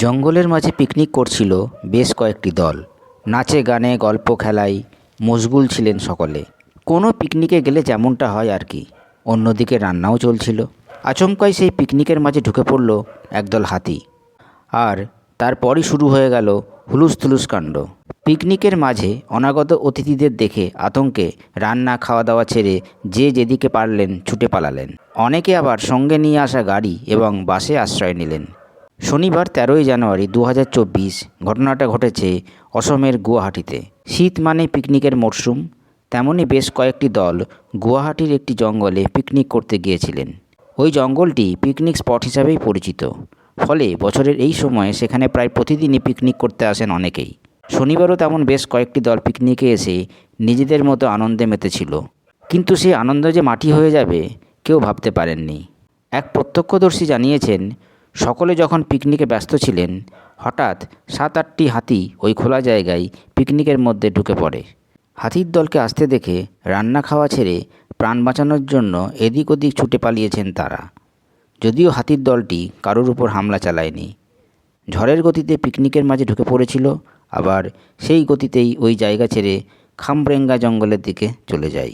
জঙ্গলের মাঝে পিকনিক করছিল বেশ কয়েকটি দল। নাচে গানে গল্প খেলায় মশগুল ছিলেন সকলে। কোনো পিকনিকে গেলে যেমনটা হয় আর কি। অন্যদিকে রান্নাও চলছিল। আচমকাই সেই পিকনিকের মাঝে ঢুকে পড়ল একদল হাতি। আর তারপরই শুরু হয়ে গেল হুলুস্থুলুস কাণ্ড। পিকনিকের মাঝে অনাগত অতিথিদের দেখে আতঙ্কে রান্না খাওয়া দাওয়া ছেড়ে যে যেদিকে পারলেন ছুটে পালালেন। অনেকে আবার সঙ্গে নিয়ে আসা গাড়ি এবং বাসে আশ্রয় নিলেন। শনিবার 13ই জানুয়ারি 2024 ঘটনাটা ঘটেছে অসমের গুয়াহাটিতে। শীত মানে পিকনিকের মরশুম, তেমনই বেশ কয়েকটি দল গুয়াহাটির একটি জঙ্গলে পিকনিক করতে গিয়েছিলেন। ওই জঙ্গলটি পিকনিক স্পট হিসাবেই পরিচিত, ফলে বছরের এই সময়ে সেখানে প্রায় প্রতিদিনই পিকনিক করতে আসেন অনেকেই। শনিবারও তেমন বেশ কয়েকটি দল পিকনিকে এসে নিজেদের মতো আনন্দে মেতেছিল, কিন্তু সেই আনন্দ যে মাটি হয়ে যাবে কেউ ভাবতে পারেননি। এক প্রত্যক্ষদর্শী জানিয়েছেন, সকলে যখন পিকনিকে ব্যস্ত ছিলেন, হঠাৎ 7-8টি হাতি ওই খোলা জায়গায় পিকনিকের মধ্যে ঢুকে পড়ে। হাতির দলকে আসতে দেখে রান্না খাওয়া ছেড়ে প্রাণ বাঁচানোর জন্য এদিক ওদিক ছুটে পালিয়েছেন তারা। যদিও হাতির দলটি কারোর উপর হামলা চালায়নি। ঝড়ের গতিতে পিকনিকের মাঝে ঢুকে পড়েছিল, আবার সেই গতিতেই ওই জায়গা ছেড়ে খামরেঙ্গা জঙ্গলের দিকে চলে যায়।